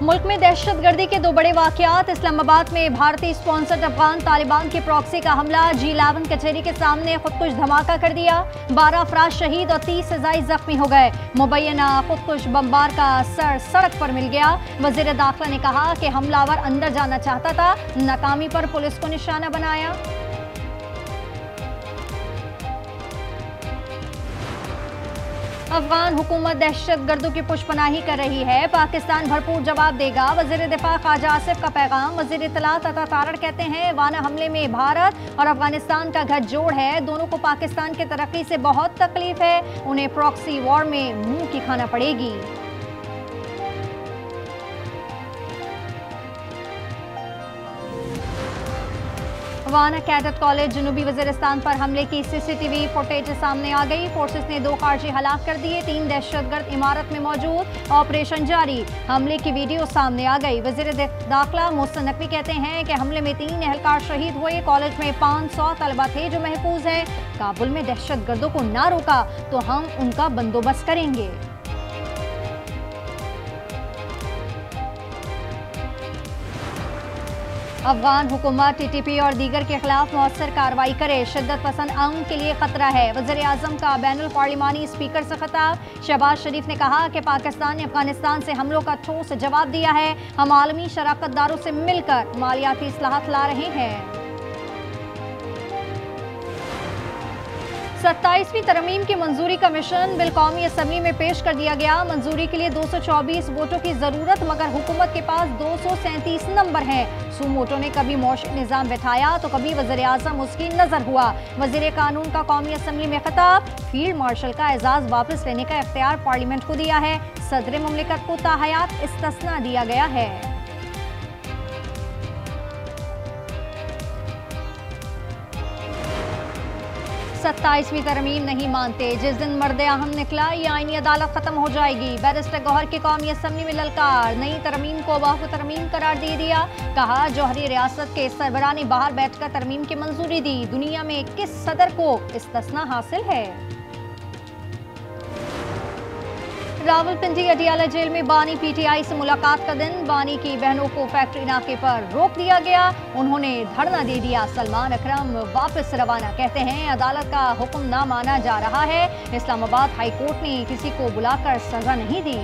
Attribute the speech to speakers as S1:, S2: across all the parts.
S1: मुल्क में दहशतगर्दी के दो बड़े वाकयात। इस्लामाबाद में भारतीय स्पॉन्सर्ड अफगान तालिबान की प्रॉक्सी का हमला, G11 कचहरी के सामने खुदकुश धमाका कर दिया। 12 अफराद शहीद और 30 से ज़ायद जख्मी हो गए। मुबैना खुदकुश बमबार का सर सड़क पर मिल गया। वज़ीर दाखिला ने कहा कि हमलावर अंदर जाना चाहता था, नाकामी पर पुलिस को निशाना बनाया। अफगान हुकूमत दहशतगर्दों की पुष्पनाही कर रही है, पाकिस्तान भरपूर जवाब देगा। वज़ीर दिफा ख्वाजा आसिफ का पैगाम। वज़ीर इत्तलात अता तारड़ कहते हैं वाना हमले में भारत और अफगानिस्तान का गठजोड़ है, दोनों को पाकिस्तान की तरक्की से बहुत तकलीफ है, उन्हें प्रॉक्सी वॉर में मुंह की खाना पड़ेगी। वाना कैडेट कॉलेज जनूबी वजीरिस्तान पर हमले की CCTV फुटेज सामने आ गई। फोर्सेस ने 2 खारजी हलाक कर दिए, 3 दहशतगर्द इमारत में मौजूद, ऑपरेशन जारी। हमले की वीडियो सामने आ गई। वजीर दाखिला मोहसिन नकवी कहते हैं कि हमले में 3 एहलकार शहीद हुए। कॉलेज में 500 तलबा थे जो महफूज हैं। काबुल में दहशतगर्दों को ना रोका तो हम उनका बंदोबस्त करेंगे। अफगान हुकूमत TTP और दीगर के खिलाफ मौसर कार्रवाई करे, शिद्दत पसंद अमन के लिए खतरा है। वज़ीर आज़म का बैनुल पार्लिमानी स्पीकर से खिताब। शहबाज शरीफ ने कहा कि पाकिस्तान ने अफगानिस्तान से हमलों का ठोस जवाब दिया है, हम आलमी शराकतदारों से मिलकर मालियाती इस्लाहात ला रहे हैं। 27वीं तरमीम की मंजूरी का मिशन बिल कौमी असम्बली में पेश कर दिया गया। मंजूरी के लिए 224 वोटों की जरूरत, मगर हुकूमत के पास 237 नंबर हैं। सूमोटो ने कभी मौशी निज़ाम बैठाया तो कभी वज़ीर आज़म उसकी नजर हुआ। वज़ीर कानून का कौमी असम्बली में खिताब। फील्ड मार्शल का एजाज वापस लेने का इख्तियार पार्लियामेंट को दिया है। सदर मुमलिकत को ताहयात इस्तिस्ना दिया गया है। सत्ताईसवीं तरमीम नहीं मानते, जिस दिन मर्दे अहम निकला ये आईनी अदालत खत्म हो जाएगी। बैरिस्टर गौहर की कौमी असम्बली में ललकार, नई तरमीम को वाक़ तरमीम करार दे दिया। कहा जौहरी रियासत के सरबराह ने बाहर बैठकर तरमीम की मंजूरी दी। दुनिया में किस सदर को इस्तिस्ना हासिल है। रावलपिंडी अडियाला जेल में बानी PTI से मुलाकात का दिन, बानी की बहनों को फैक्ट्री नाके पर रोक दिया गया, उन्होंने धरना दे दिया। सलमान अकरम वापस रवाना, कहते हैं अदालत का हुक्म ना माना जा रहा है। इस्लामाबाद हाई कोर्ट ने किसी को बुलाकर सजा नहीं दी।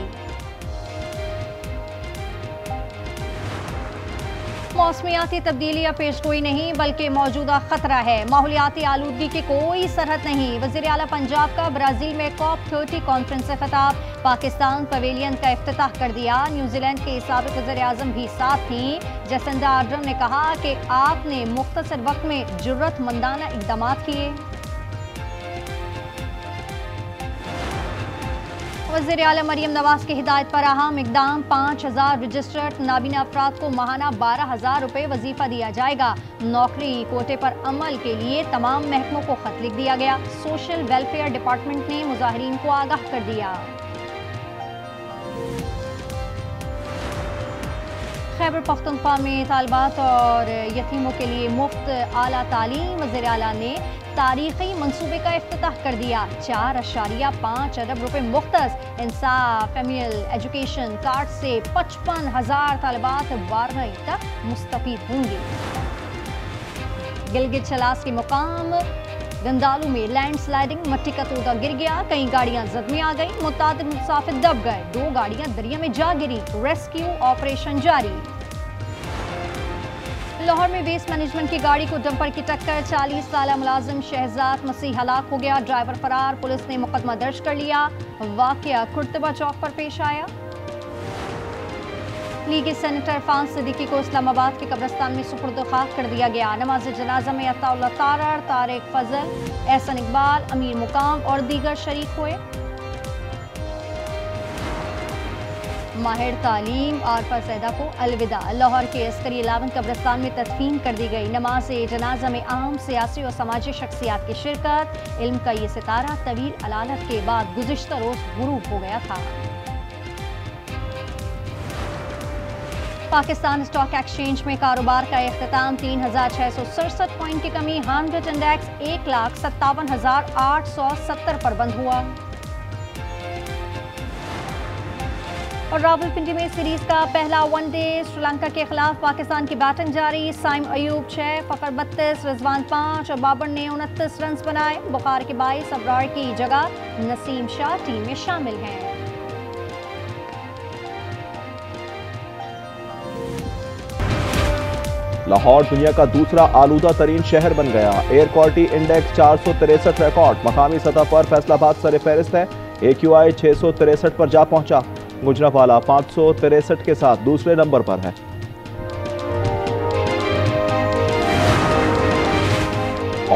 S1: मौसमियाती तब्दीली या पेशगोई नहीं बल्कि मौजूदा खतरा है। माहौलियाती आलूदगी की कोई सरहद नहीं। वज़ीर आला पंजाब का ब्राज़ील में COP30 कॉन्फ्रेंस से खिताब। पाकिस्तान पवेलियन का इफ्तिताह कर दिया। न्यूजीलैंड के साबिक़ वज़ीर आज़म भी साथ थी। जसिंदा आर्डर्न ने कहा कि आपने मुख्तसर वक्त में जुर्रतमंदाना इक़दाम किए। वज़ीर आला मरियम नवाज की हिदायत पर अहम इक़दाम। 5000 रजिस्टर्ड नाबीना अफराद को माहाना 12,000 रुपये वजीफा दिया जाएगा। नौकरी कोटे पर अमल के लिए तमाम महकमों को खत लिख दिया गया। सोशल वेलफेयर डिपार्टमेंट ने मुजाहिरीन को आगाह कर दिया। खैबर पख्तूनख्वा में तालिबात और यतीमों के लिए मुफ्त आला तालीम। वज़ीर आला ने तारीखी मंसूबे का इफ्तिताह कर दिया। 4.5 अरब रुपए मुख्तस इंसाफ फेमियल एजुकेशन कार्ड से 55,000 तालिबात 12वीं तक मुस्तफीद होंगे। गिलगित चलास के मुकाम गंदालू में लैंडस्लाइडिंग, मट्टी का तोदा गिर गया, कई गाड़ियां जद में आ गई, मुतादिद मुसाफिर दब गए, 2 गाड़ियां दरिया में जा गिरी। रेस्क्यू ऑपरेशन जारी। लाहौर में वेस्ट मैनेजमेंट की गाड़ी को डंपर की टक्कर, 40 साला मुलाजिम शहजाद मसीह हलाक हो गया, ड्राइवर फरार, पुलिस ने मुकदमा दर्ज कर लिया। वाकया कुर्तबा चौक पर पेश आया। लीगी सेनेटर इरफान सिद्दीकी को इस्लामाबाद के कब्रिस्तान में सुपुर्द खाक कर दिया गया। नमाज जनाजा में अताउल्लाह तारड़, तारिक फजल, एहसन इकबाल, अमीर मुकाम और दीगर शरीक हुए। माहिर तालीम आरफा सैदा को अलविदा। लाहौर के अस्करी 11 कब्रिस्तान में तदफीन कर दी गई। नमाज जनाजा में आम सियासी और समाजी शख्सियात की शिरकत। इल्म का ये सितारा तवील अलालत के बाद गुज़िश्ता रोज गुरूब हो गया था। पाकिस्तान स्टॉक एक्सचेंज में कारोबार का इख्तिताम। 3,667 पॉइंट की कमी, 100 इंडेक्स 1,57,870 पर बंद हुआ। और रावलपिंडी में सीरीज का पहला वनडे श्रीलंका के खिलाफ पाकिस्तान की बैटिंग जारी। साइम अयूब 6, फखर 32, रिजवान 5 और बाबर ने 29 रन बनाए। बुखार के 22, अबरार की जगह नसीम शाह टीम में शामिल हैं।
S2: लाहौर दुनिया का दूसरा आलूदा तरीन शहर बन गया। Air quality index 463 record. मकामी सतह पर फैसलाबाद सरफहरिस्त है। AQI 663 पर जा पहुंचा। गुजरावाला 563 के साथ दूसरे नंबर पर है।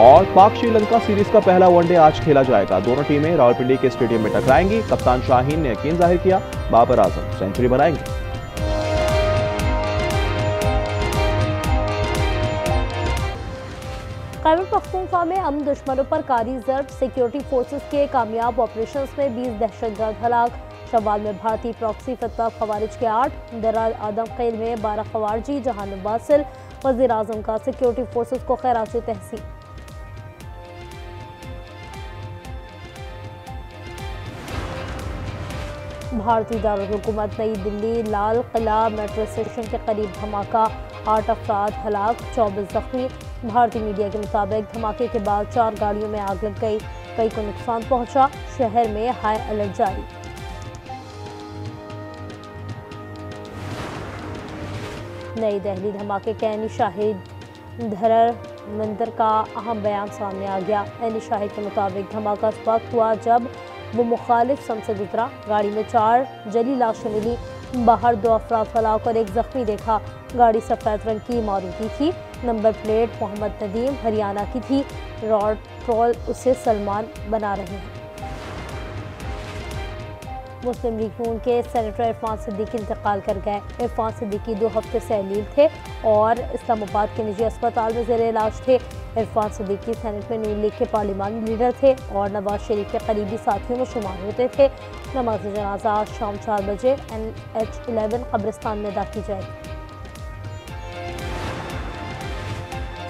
S2: और पाक श्रीलंका सीरीज का पहला वनडे आज खेला जाएगा। दोनों टीमें रावलपिंडी के स्टेडियम में टकराएंगी। कप्तान शाहीन ने यकीन जाहिर किया बाबर आजम सेंचुरी बनाएंगे।
S3: खैबर पख्तूनख्वा में अमन दुश्मनों पर कारी ज़र्ब। सिक्योरिटी फोर्सेस के कामयाब ऑपरेशंस में 20 दहशतगर्द हलाक। शवाल में भारतीय प्रॉक्सी फतवा खवारिज के 8। दरार आदमखेल में 12 खवारजी। जहान वासिल वज़ीर आज़म का सिक्योरिटी फोर्सेस को खैरात तहसीन। भारतीय दारुल हुकूमत नई दिल्ली लाल किला मेट्रो स्टेशन के करीब धमाका। 8 अफराद हलाक, 24 जख्मी। भारतीय मीडिया के मुताबिक धमाके के बाद 4 गाड़ियों में आग लग गई, कई को नुकसान पहुंचा। शहर में हाई अलर्ट जारी। नई दिल्ली धमाके के ऐनी शाहिद धरर मंदिर का अहम बयान सामने आ गया। ऐनी शाहिद के मुताबिक धमाका उस वक्त हुआ जब वो मुखालिफ सम से गुजरा। गाड़ी में 4 जली लाशें मिली। बाहर 2 अफराद हलाक और 1 जख्मी देखा। गाड़ी सफ़ेद रंग की मारुति थी। नंबर प्लेट मोहम्मद नदीम हरियाणा की थी। रोड ट्रोल उसे सलमान बना रहे हैं। मुस्लिम लीग नून के सेनेटर इरफान सिद्दीकी इंतकाल कर गए। इरफान सिद्दीकी 2 हफ्ते से अलील थे और इस्लामाबाद के निजी अस्पताल में ज़ेर इलाज थे। इरफान सिद्दीकी सेनेट में नून लीग के पार्लिमानी लीडर थे और नवाज शरीफ के करीबी साथियों में शुमार होते थे। नमाज जनाजा आज शाम 4 बजे NH11 कब्रिस्तान में अदा की जाएगी।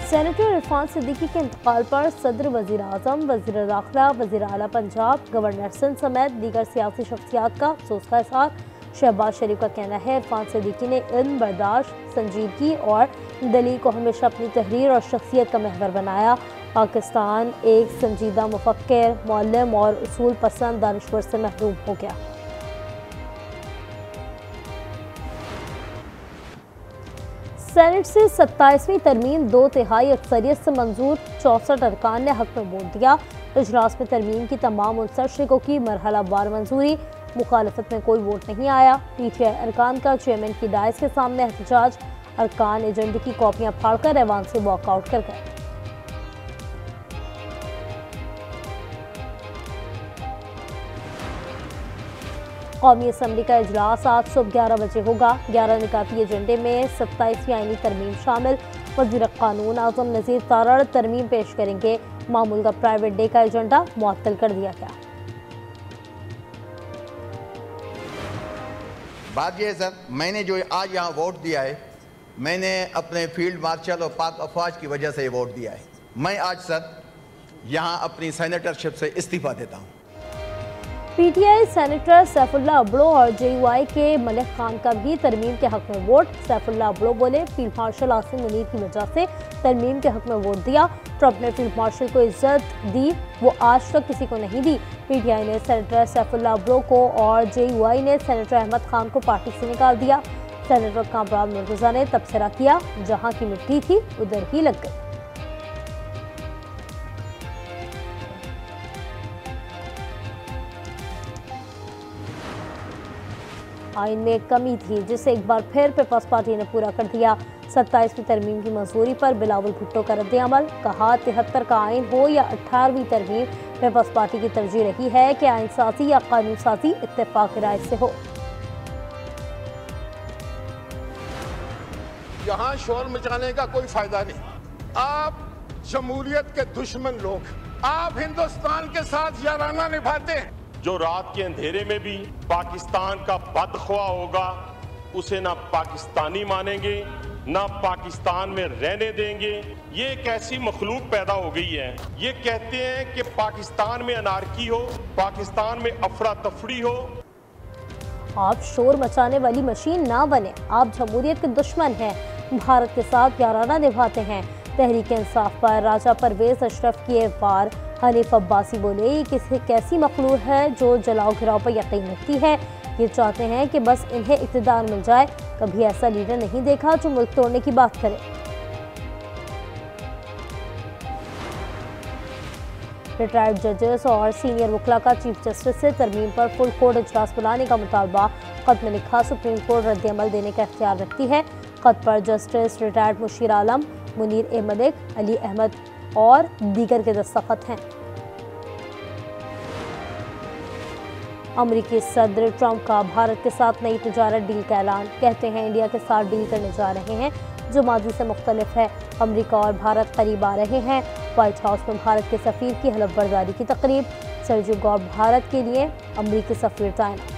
S3: सेनेटर इरफान सिद्दीकी के इंतकाल पर सदर, वज़ीर आज़म, वज़ीर दाखिला, वज़ीर आला पंजाब, गवर्नर सिंध समेत दीगर सियासी शख्सियात का अफसोस का इज़हार। शहबाज शरीफ का कहना है इरफान सिद्दीकी ने इल्म, बर्दाश्त, संजीदगी और दलील को हमेशा अपनी तहरीर और शख्सियत का महवर बनाया। पाकिस्तान एक संजीदा मुफक्किर, मौल्लम और उसूल पसंद दानिश्वर से महरूम हो गया। सेनेट से 27वीं तरमीम 2/3 अक्सरियत से मंजूर। 64 अरकान ने हक में वोट दिया। इजलास में तरमीम की तमाम 59 शिकों की मरहलावार मंजूरी। मुखालफत में कोई वोट नहीं आया। PTI अरकान का चेयरमैन की डायस के सामने एहतजाज। अरकान एजेंडे की कॉपियां फाड़कर ऐवान से वॉकआउट कर गए। कौमी असम्बली का इजलास आज सुबह 11 बजे होगा। 11 निकाती एजेंडे में 27वीं आईनी तरमीम शामिल। वज़ीर कानून आज़म नज़ीर तारड़ तरमीम पेश करेंगे। मामूल का प्राइवेट डे का एजेंडा मुअत्तल कर दिया गया।
S4: बात यह है सर, मैंने जो आज यहाँ वोट दिया है, मैंने अपने फील्ड मार्शल और पाक अफवाज की वजह से वोट दिया है। मैं आज सर यहाँ अपनी सेनेटरशिप से इस्तीफा देता हूँ।
S3: PTI सेनेटर सैफुल्लाह अबड़ो और JUI के मलिक खान का भी तरमीम के हक में वोट। सैफुल्लाह अबड़ो बोले फील्ड मार्शल आसिम मुनीर की वजह से तरमीम के हक में वोट दिया। ट्रंप ने फील्ड मार्शल को इज्जत दी, वो आज तक किसी को नहीं दी। PTI ने सेनेटर सैफुल्लाह अबड़ो को और JUI ने सेनेटर अहमद खान को पार्टी से निकाल दिया। सेनेटर कामरान मुर्तज़ा ने तबसरा किया, जहाँ की मिट्टी थी उधर ही लग गई। आइन में एक कमी थी जिसे एक बार फिर पीपल्स पार्टी ने पूरा कर दिया। 27वीं तरमीम की मंजूरी पर बिलावल भुट्टो का रद्द अमल। कहा 73 का आइन हो या 18वीं तरमीम, पीपल्स पार्टी की तरजीह रही है कि आइन साजी या कानून साजी इत्तेफाक राय से हो।
S5: यहाँ शोर मचाने का कोई फायदा नहीं। आप जमहूरियत के दुश्मन लोग, आप हिंदुस्तान के साथ याराना निभाते हैं।
S6: जो रात के अंधेरे में भी पाकिस्तान का बदख्वाह होगा, उसे ना पाकिस्तानी मानेंगे, ना पाकिस्तान में रहने देंगे। ये एक ऐसी मखलूक पैदा हो गई है, ये कहते हैं कि पाकिस्तान में अनारकी हो, पाकिस्तान में अफरा तफरी हो।
S3: आप शोर मचाने वाली मशीन ना बने, आप जमहूरियत के दुश्मन हैं, भारत के साथ याराना निभाते हैं। तहरीक इंसाफ पर राजा परवेज अशरफ किए वार। हनीफ अब्बासी बोले, ये किसी कैसी मखलूक है जो जलाओ घिराव पर यकीन रखती है, ये चाहते हैं कि बस इन्हें इक़्तिदार मिल जाए। कभी ऐसा लीडर नहीं देखा जो मुल्क तोड़ने की बात करे। रिटायर्ड जजेस और सीनियर वकला का चीफ जस्टिस से तरमीम पर फुल कोर्ट इजलास बुलाने का मुतालबा। खत में लिखा, सुप्रीम कोर्ट रद्द-ए-अमल देने का इख्तियार रखती है। खत पर जस्टिस रिटायर्ड मुशीर आलम, मुनीर ए मलिक, अली अहमद और दीगर के दस्तखत हैं। अमरीकी सदर ट्रंप का भारत के साथ नई तिजारत डील का ऐलान। कहते हैं इंडिया के साथ डील करने जा रहे हैं जो माजी से मुख्तलिफ है। अमरीका और भारत करीब आ रहे हैं। व्हाइट हाउस में भारत के सफीर की हलफ बर्दारी की तकरीब। सर्जियो गॉब भारत के लिए अमरीकी सफीर तैनात।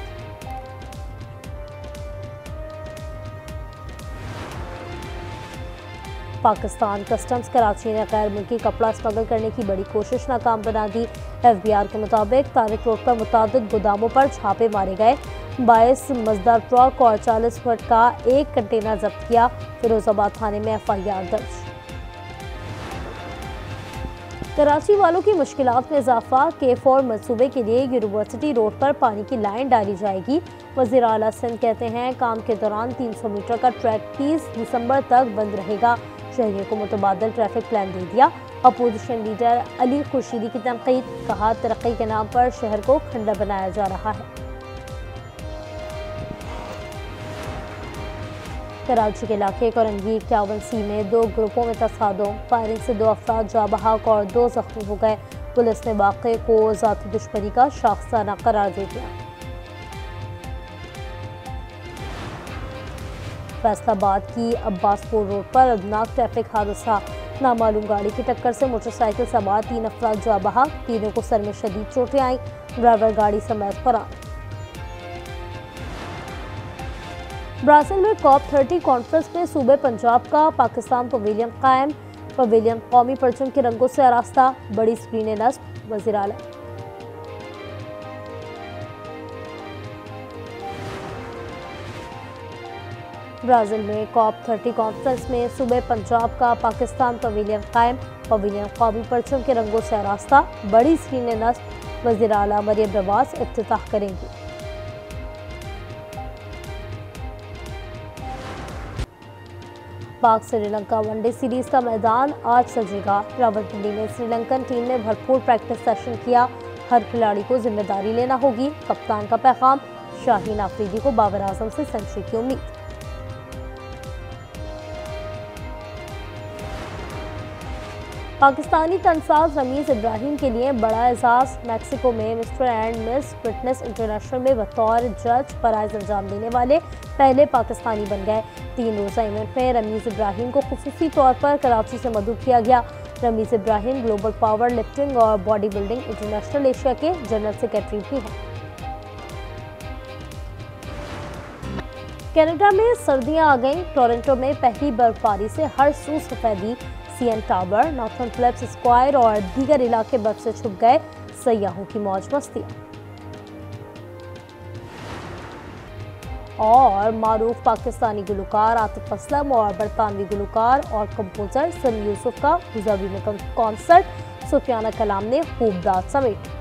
S3: पाकिस्तान कस्टम्स कराची ने गैर मुल्की कपड़ा स्मगल करने की बड़ी कोशिश नाकाम बना दी। FBI के मुताबिक तारिक रोड पर मुतादिद गोदामों पर छापे मारे गए। 22 मजदार ट्रक और 40 फुट का एक कंटेनर जब्त किया। फिरोजाबाद थाने में FIR दर्ज। कराची वालों की मुश्किलात में इजाफा। K4 मंसूबे के लिए यूनिवर्सिटी रोड पर पानी की लाइन डाली जाएगी। वज़ीर आला सिंध कहते हैं काम के दौरान 300 मीटर का ट्रैक 30 दिसंबर तक बंद रहेगा। शहरियों को मुतबादल ट्रैफिक प्लान दे दिया। अपोजिशन लीडर अली खुर्शीदी की तनकीद। कहा, तरक्की के नाम पर शहर को खंडर बनाया जा रहा है। कराची के इलाके कोरंगी 51C में 2 ग्रुपों में तसादुम। फायरिंग से 2 अफराद जाँ बहक और 2 जख्मी हो गए। पुलिस ने वाक़े को ज़ाती दुश्मनी का शाखसाना करार दे दिया। फैसलाबाद की अब्बासपुर रोड पर अदनाक ट्रैफिक हादसा। नामालूम गाड़ी की टक्कर से मोटरसाइकिल सवार 3 अफराद जाँ बहक। तीनों को सर में शदीद चोटें आईं। ड्राइवर गाड़ी समेत फरार। ब्राज़ील में COP30 कॉन्फ्रेंस में सूबे पंजाब का पाकिस्तान पवेलियन कायम। पवेलियन कौमी परचम के रंगों से आरास्ता। बड़ी स्क्रीनें नस्ब। वज़ीर आला। ब्राज़ील में COP30 कॉन्फ्रेंस में सूबे पंजाब का पाकिस्तान पवेलियन कायम। पवेलियन कौमी परचम के रंगों से आरास्ता। बड़ी स्क्रीनें नस्ब। वज़ीर आला मरियम नवाज इफ्तिताह करेंगी। पाक श्रीलंका वनडे सीरीज का मैदान आज सजेगा। रावलपिंडी में श्रीलंकन टीम ने भरपूर प्रैक्टिस सेशन किया। हर खिलाड़ी को जिम्मेदारी लेना होगी। कप्तान का पैगाम। शाहीन आफरीदी को बाबर आजम से सेंचुरी की उम्मीद। पाकिस्तानी तनसाज रमीज इब्राहिम के लिए बड़ा एजाज। मैक्सिको में mister and miss fitness international में बतौर जज फराइज अंजाम देने वाले पहले पाकिस्तानी बन गए। 3 रोज़ा इवेंट में रमीज इब्राहिम को खुसूसी तौर पर कराची से मदऊ किया गया। Ramiz Ibrahim global power lifting और बॉडी बिल्डिंग इंटरनेशनल एशिया के जनरल सेक्रेटरी भी हैं। कनाडा में सर्दियां आ गईं। टोरंटो में पहली बर्फबारी से हर सू सफेदी। CN tower, Nathan Phillips square और दीगर इलाके बर्फ से छुप गए। सयाहों की मौज मस्ती। और मारूफ पाकिस्तानी गुलकार आतिफ असलम और बरतानवी गुलकार और कंपोजर सनी यूसुफ का अबू धाबी में कॉन्सर्ट। सुफियाना कलाम ने खूब दाद समेटी।